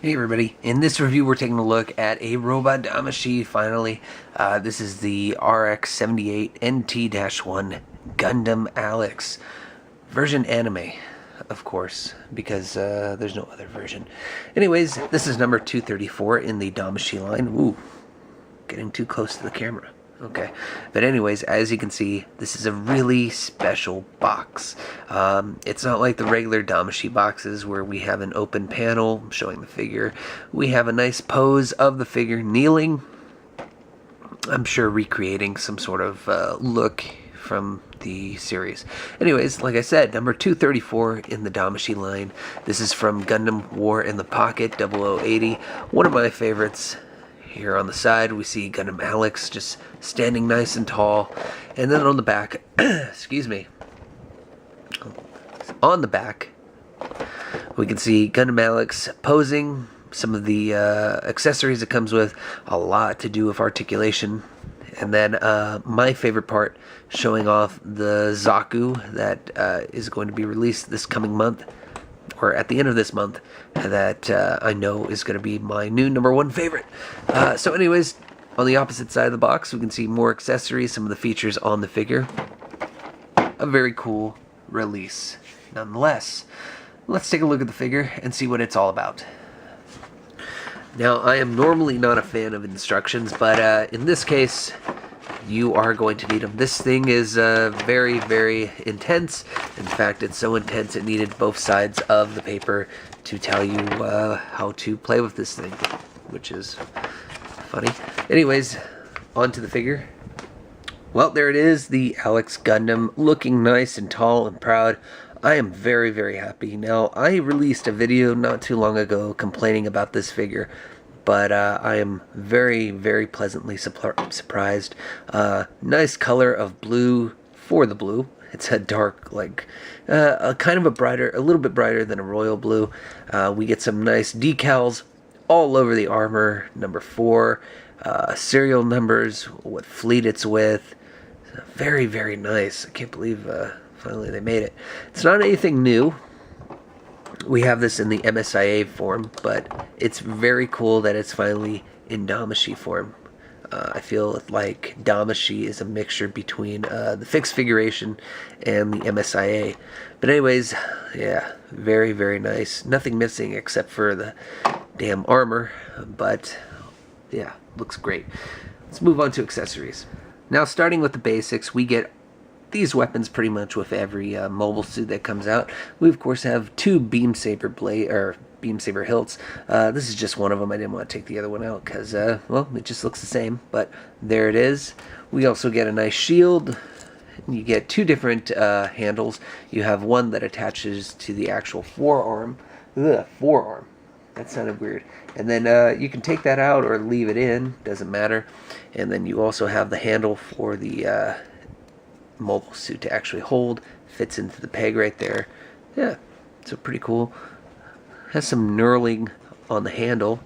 Hey everybody, in this review we're taking a look at a robot Damashii finally. This is the RX-78NT-1 Gundam Alex. Version anime, of course, because there's no other version. Anyways, this is number 234 in the Damashii line. Ooh, getting too close to the camera. Okay, but anyways, as you can see, this is a really special box. It's not like the regular Damashii boxes where we have an open panel showing the figure. We have a nice pose of the figure kneeling. I'm sure recreating some sort of look from the series. Anyways, like I said, number 234 in the Damashii line. This is from Gundam War in the Pocket 0080, one of my favorites. Here on the side we see Gundam Alex just standing nice and tall, and then on the back, excuse me, on the back we can see Gundam Alex posing. Some of the accessories it comes with, a lot to do with articulation, and then my favorite part, showing off the Zaku that is going to be released this coming month, or at the end of this month, that I know is going to be my new #1 favorite. So anyways, on the opposite side of the box, we can see more accessories, some of the features on the figure. A very cool release, nonetheless. Let's take a look at the figure and see what it's all about. Now, I am normally not a fan of instructions, but in this case, you are going to need them. This thing is very, very intense. In fact, it's so intense it needed both sides of the paper to tell you how to play with this thing, which is funny. Anyways, on to the figure. Well, there it is, the Alex Gundam, looking nice and tall and proud. I am very, very happy. Now, I released a video not too long ago complaining about this figure, but I am very, very pleasantly surprised. Nice color of blue for the blue. It's a dark, like, a kind of a little bit brighter than a royal blue. We get some nice decals all over the armor, number 4, serial numbers, what fleet it's with. Very, very nice. I can't believe finally they made it. It's not anything new. We have this in the MSIA form, but it's very cool that it's finally in Damashii form. I feel like Damashii is a mixture between the fixed figuration and the MSIA. But anyways, yeah, very, very nice. Nothing missing except for the damn armor, but yeah, looks great. Let's move on to accessories. Now, starting with the basics, we get these weapons pretty much with every mobile suit that comes out. We of course have 2 beam saber hilts. This is just one of them. I didn't want to take the other one out because well, it just looks the same, but there it is. We also get a nice shield. You get 2 different handles. You have one that attaches to the actual forearm. Forearm. That sounded weird. And then you can take that out or leave it in, doesn't matter. And then you also have the handle for the mobile suit to actually hold. Fits into the peg right there. Yeah, so pretty cool. Has some knurling on the handle,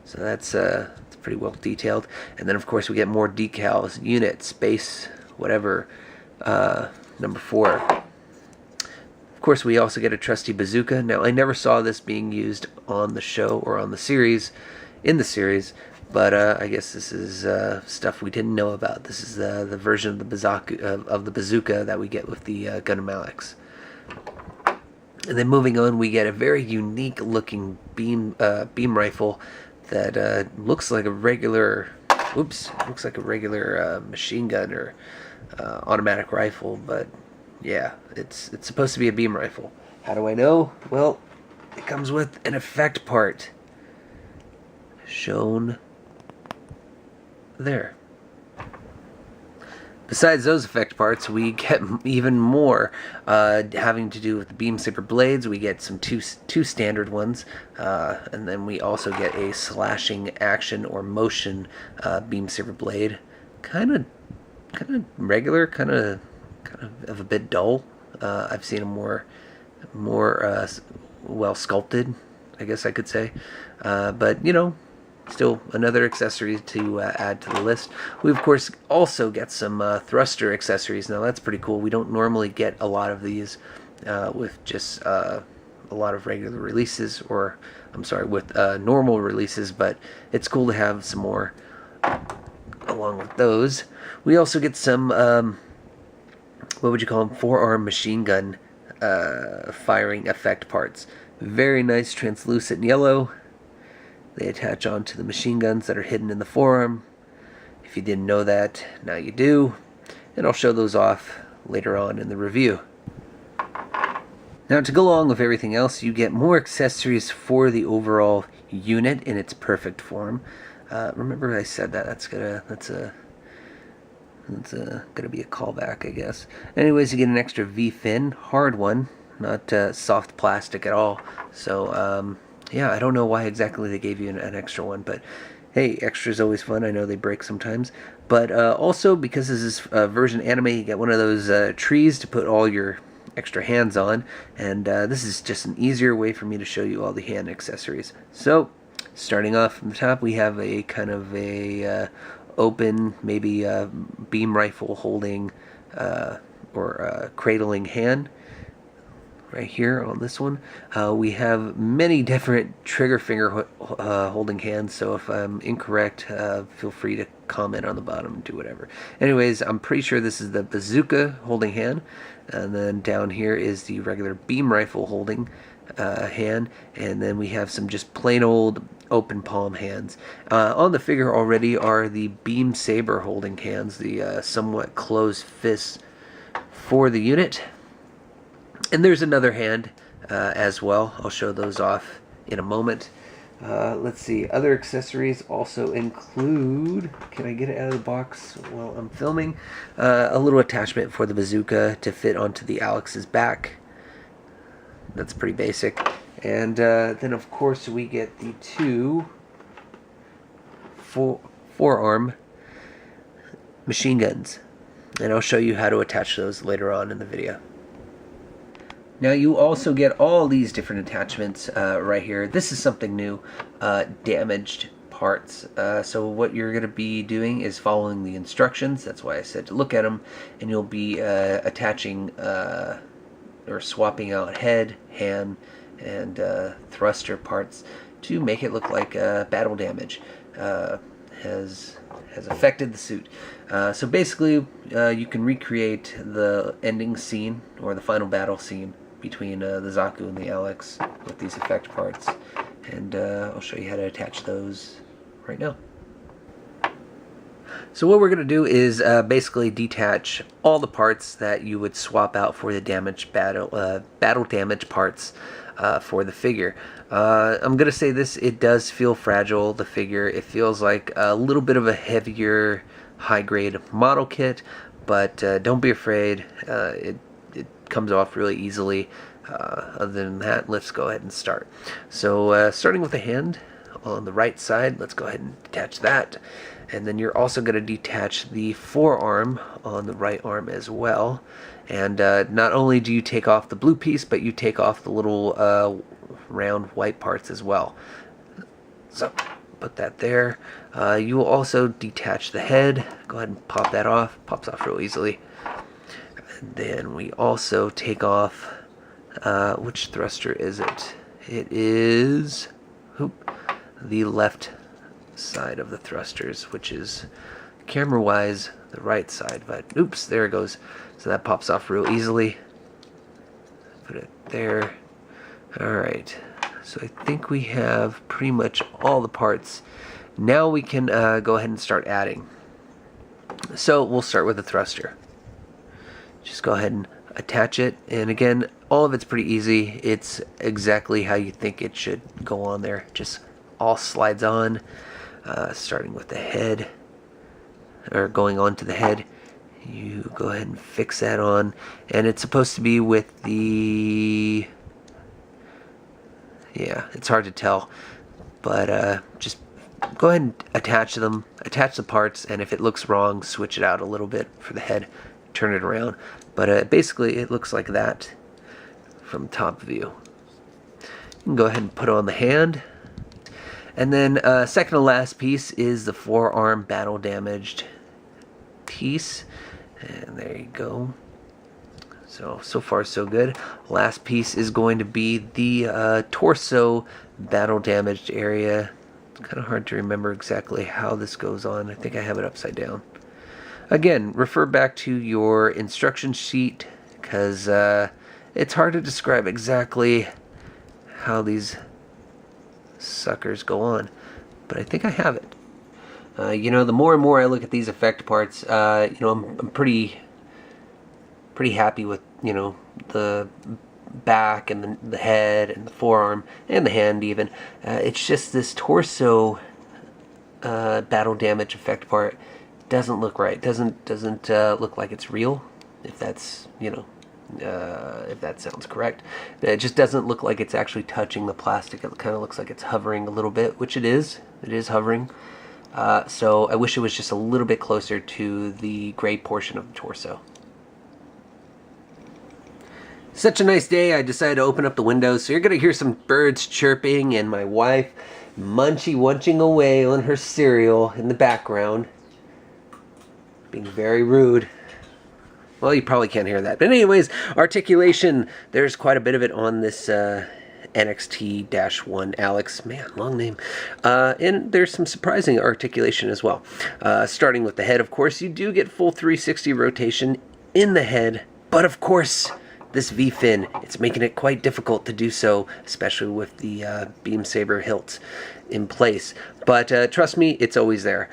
so that's it's pretty well detailed. And then of course we get more decals, unit, space, whatever, number 4. Of course we also get a trusty bazooka. Now, I never saw this being used on the show or on the series, in the series, but I guess this is stuff we didn't know about. This is the version of the bazooka that we get with the Gundam Alex. And then moving on, we get a very unique looking beam rifle that looks like a regular, machine gun or automatic rifle, but yeah, it's supposed to be a beam rifle. How do I know? Well, it comes with an effect part shown there. Besides those effect parts, we get even more having to do with the beam saber blades. We get some two standard ones, and then we also get a slashing action or motion beam saber blade. Kind of regular, kind of a bit dull. I've seen a more well sculpted, I guess I could say, but you know, still another accessory to add to the list. We of course also get some thruster accessories. Now that's pretty cool. We don't normally get a lot of these with just a lot of regular releases, or I'm sorry, with normal releases, but it's cool to have some more along with those. We also get some, what would you call them, forearm machine gun firing effect parts. Very nice translucent yellow. They attach onto the machine guns that are hidden in the forearm. If you didn't know that, now you do. And I'll show those off later on in the review. Now, to go along with everything else, you get more accessories for the overall unit in its perfect form. Remember I said that. That's gonna be a callback, I guess. Anyways, you get an extra V-fin, hard one, not soft plastic at all. So yeah, I don't know why exactly they gave you an extra one, but hey, extra is always fun. I know they break sometimes. But also, because this is version anime, you get one of those trees to put all your extra hands on, and this is just an easier way for me to show you all the hand accessories. So, starting off from the top, we have a kind of a open, maybe beam rifle holding or cradling hand. Right here on this one, we have many different trigger finger holding hands, so if I'm incorrect, feel free to comment on the bottom and do whatever. Anyways, I'm pretty sure this is the bazooka holding hand, and then down here is the regular beam rifle holding hand, and then we have some just plain old open palm hands. On the figure already are the beam saber holding hands, the somewhat closed fists for the unit. And there's another hand as well. I'll show those off in a moment. Let's see. Other accessories also include, can I get it out of the box while I'm filming? A little attachment for the bazooka to fit onto the Alex's back. That's pretty basic. And then of course we get the two forearm machine guns. And I'll show you how to attach those later on in the video. Now you also get all these different attachments right here. This is something new, damaged parts. So what you're going to be doing is following the instructions. That's why I said to look at them, and you'll be attaching or swapping out head, hand, and thruster parts to make it look like battle damage has affected the suit. So basically, you can recreate the ending scene or the final battle scene between the Zaku and the Alex with these effect parts, and I'll show you how to attach those right now. So what we're going to do is basically detach all the parts that you would swap out for the battle damage parts for the figure. I'm going to say this, it does feel fragile, the figure. It feels like a little bit of a heavier, high-grade model kit, but don't be afraid. It comes off really easily. Other than that, let's go ahead and start. So starting with the hand on the right side, let's go ahead and detach that. And then you're also going to detach the forearm on the right arm as well. And not only do you take off the blue piece, but you take off the little round white parts as well. So put that there. You will also detach the head. Go ahead and pop that off. Pops off real easily. And then we also take off, which thruster is it? It is the left side of the thrusters, which is camera-wise the right side, but oops, there it goes. So that pops off real easily. Put it there. Alright, so I think we have pretty much all the parts. Now we can go ahead and start adding. So we'll start with the thruster. Just go ahead and attach it, and again, all of it's pretty easy. It's exactly how you think it should go on there. Just all slides on, starting with the head, or going on to the head. You go ahead and fix that on, and it's supposed to be with the, yeah, it's hard to tell, but just go ahead and attach them, attach the parts, and if it looks wrong, switch it out a little bit for the head, turn it around. But basically it looks like that from top view. You can go ahead and put on the hand, and then second to last piece is the forearm battle damaged piece, and there you go. So far so good. Last piece is going to be the torso battle damaged area. It's kind of hard to remember exactly how this goes on. I think I have it upside down. Again, refer back to your instruction sheet, because it's hard to describe exactly how these suckers go on. But I think I have it. You know, the more and more I look at these effect parts, you know, I'm pretty happy with, you know, the back and the head and the forearm and the hand even. It's just this torso battle damage effect part doesn't look right. Doesn't look like it's real, if that's, you know, if that sounds correct. It just doesn't look like it's actually touching the plastic. It kind of looks like it's hovering a little bit, which it is. It is hovering. So I wish it was just a little bit closer to the gray portion of the torso. Such a nice day, I decided to open up the windows, so you're going to hear some birds chirping and my wife munching away on her cereal in the background. Being very rude. Well, you probably can't hear that. But anyways, articulation, there's quite a bit of it on this NXT-1 Alex. Man, long name. And there's some surprising articulation as well. Starting with the head, of course, you do get full 360 rotation in the head, but of course, this V-fin, it's making it quite difficult to do so, especially with the beam saber hilts in place. But trust me, it's always there.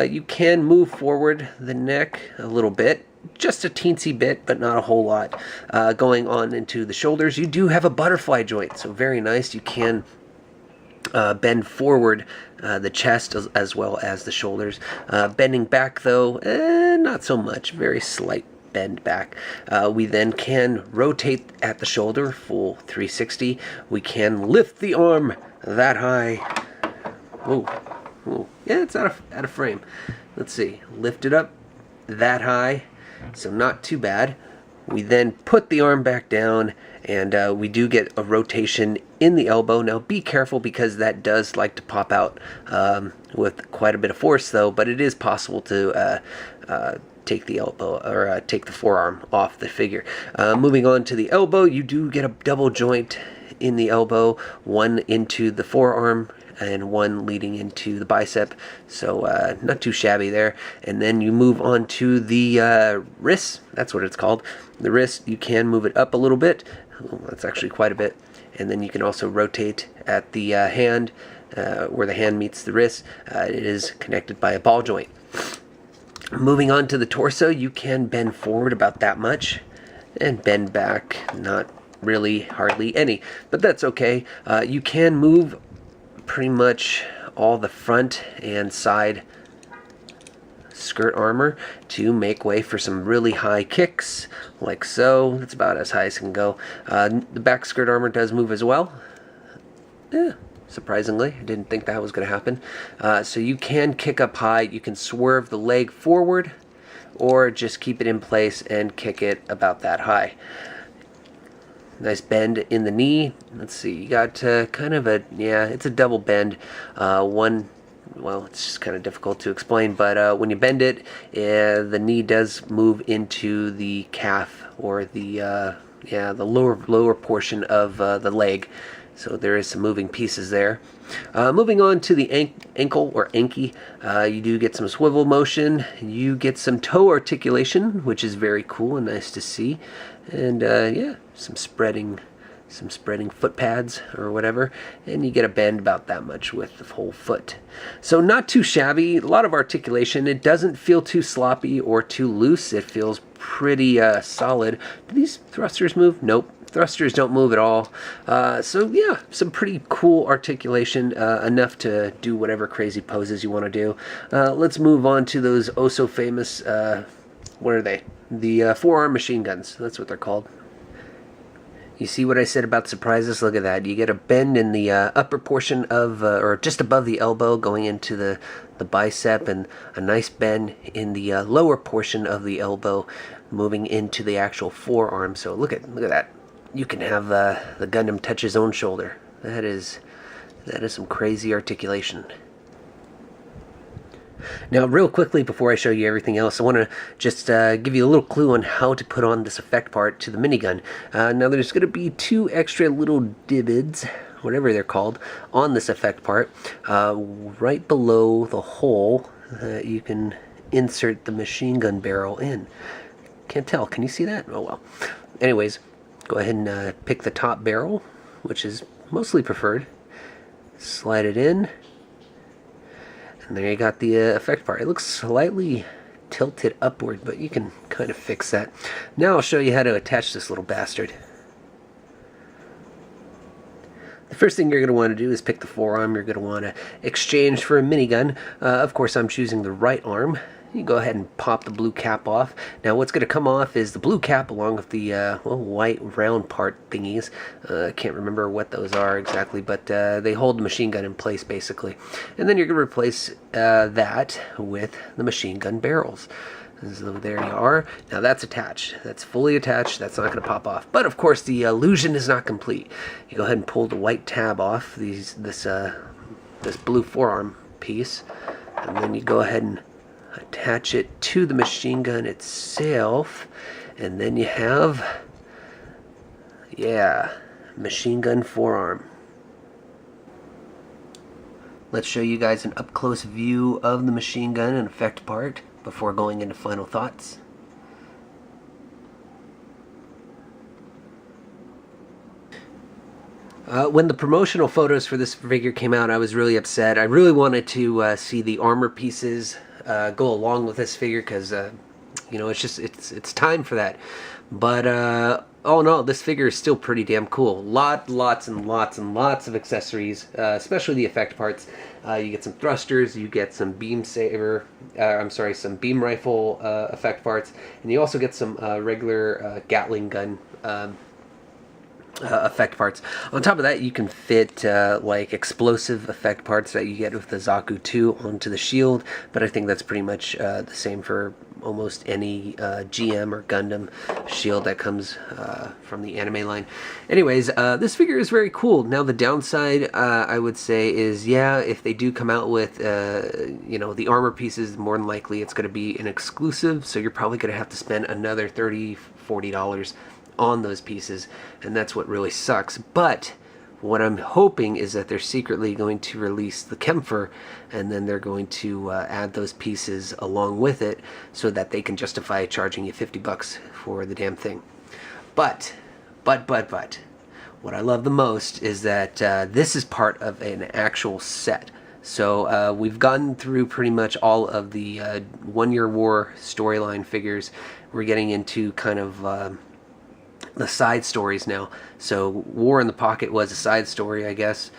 You can move forward the neck a little bit, just a teensy bit, but not a whole lot. Going on into the shoulders, you do have a butterfly joint, so very nice. You can bend forward the chest as well as the shoulders. Bending back, though, not so much. Very slight bend back. We then can rotate at the shoulder, full 360. We can lift the arm that high. Ooh. Yeah, it's out of frame. Let's see. Lift it up that high, so not too bad. We then put the arm back down, and we do get a rotation in the elbow. Now be careful, because that does like to pop out with quite a bit of force, though, but it is possible to take the elbow, or take the forearm off the figure. Moving on to the elbow, you do get a double joint in the elbow, one into the forearm and one leading into the bicep, so not too shabby there. And then you move on to the wrist. That's what it's called. The wrist, you can move it up a little bit. Oh, that's actually quite a bit. And then you can also rotate at the hand, where the hand meets the wrist. It is connected by a ball joint. Moving on to the torso, you can bend forward about that much, and bend back not really hardly any, but that's okay. You can move pretty much all the front and side skirt armor to make way for some really high kicks, like so. That's about as high as it can go. The back skirt armor does move as well. Yeah. Surprisingly, I didn't think that was going to happen. So you can kick up high, you can swerve the leg forward, or just keep it in place and kick it about that high. Nice bend in the knee. Let's see, you got kind of a, yeah, it's a double bend. One, well, it's just kind of difficult to explain, but when you bend it, the knee does move into the calf, or the, yeah, the lower portion of the leg. So there is some moving pieces there. Moving on to the ankle, or anky, you do get some swivel motion. You get some toe articulation, which is very cool and nice to see. And yeah, some spreading foot pads or whatever, and you get a bend about that much with the whole foot. So not too shabby. A lot of articulation. It doesn't feel too sloppy or too loose. It feels pretty solid. Do these thrusters move? Nope. Thrusters don't move at all. So yeah, some pretty cool articulation, enough to do whatever crazy poses you want to do. Let's move on to those oh so famous, what are they? The forearm machine guns. That's what they're called. You see what I said about surprises? Look at that. You get a bend in the upper portion of, or just above the elbow, going into the bicep, and a nice bend in the lower portion of the elbow, moving into the actual forearm. So look at that. You can have the Gundam touch his own shoulder. That is some crazy articulation. Now, real quickly, before I show you everything else, I want to just give you a little clue on how to put on this effect part to the minigun. Now, there's going to be 2 extra little divots, whatever they're called, on this effect part, right below the hole that you can insert the machine gun barrel in. Can't tell. Can you see that? Oh, well. Anyways, go ahead and pick the top barrel, which is mostly preferred. Slide it in. And there you got the effect part. It looks slightly tilted upward, but you can kind of fix that. Now I'll show you how to attach this little bastard. The first thing you're going to want to do is pick the forearm you're going to want to exchange for a minigun. Of course, I'm choosing the right arm. You go ahead and pop the blue cap off. Now what's going to come off is the blue cap along with the well, white round part thingies. I can't remember what those are exactly, but they hold the machine gun in place basically. And then you're going to replace that with the machine gun barrels. So there you are. Now that's attached. That's fully attached. That's not going to pop off. But of course the illusion is not complete. You go ahead and pull the white tab off this blue forearm piece, and then you go ahead and attach it to the machine gun itself, and then you have, yeah, machine gun forearm. Let's show you guys an up-close view of the machine gun and effect part before going into final thoughts. When the promotional photos for this figure came out, I was really upset. I really wanted to see the armor pieces go along with this figure, because you know, it's time for that. But oh no, this figure is still pretty damn cool. Lots and lots of accessories, especially the effect parts. You get some thrusters, you get some beam saber, some beam rifle effect parts, and you also get some regular Gatling gun effect parts. On top of that, you can fit like explosive effect parts that you get with the Zaku 2 onto the shield, but I think that's pretty much the same for almost any GM or Gundam shield that comes from the anime line. Anyways, this figure is very cool. Now the downside, I would say, is yeah, if they do come out with you know, the armor pieces, more than likely it's going to be an exclusive, so you're probably going to have to spend another $30–40 on those pieces, and that's what really sucks. But what I'm hoping is that they're secretly going to release the Kempfer, and then they're going to add those pieces along with it, so that they can justify charging you $50 for the damn thing. But what I love the most is that this is part of an actual set. So we've gotten through pretty much all of the 1 Year War storyline figures. We're getting into kind of the side stories now. So War in the Pocket was a side story, I guess.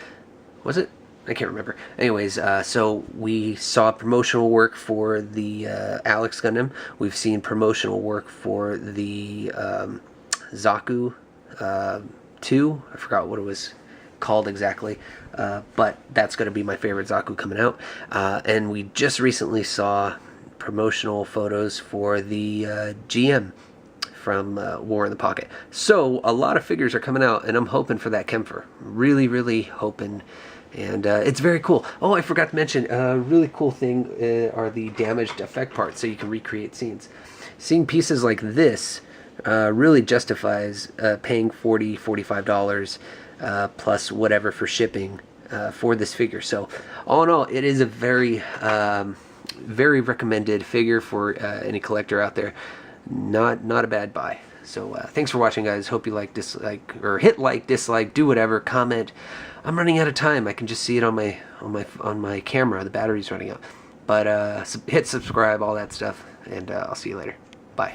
Was it? I can't remember. Anyways, so we saw promotional work for the Alex Gundam. We've seen promotional work for the Zaku 2. I forgot what it was called exactly, but that's going to be my favorite Zaku coming out. And we just recently saw promotional photos for the GM from War in the Pocket. So a lot of figures are coming out, and I'm hoping for that Kempfer. Really hoping. And it's very cool. Oh, I forgot to mention, a really cool thing are the damaged effect parts, so you can recreate scenes. Seeing pieces like this really justifies paying $40–45 plus whatever for shipping for this figure. So all in all, it is a very recommended figure for any collector out there. Not a bad buy. So thanks for watching, guys. Hope you like, dislike, or hit like, dislike, do whatever, comment. I'm running out of time. I can just see it on my camera. The battery's running out. But hit subscribe, all that stuff, and I'll see you later. Bye.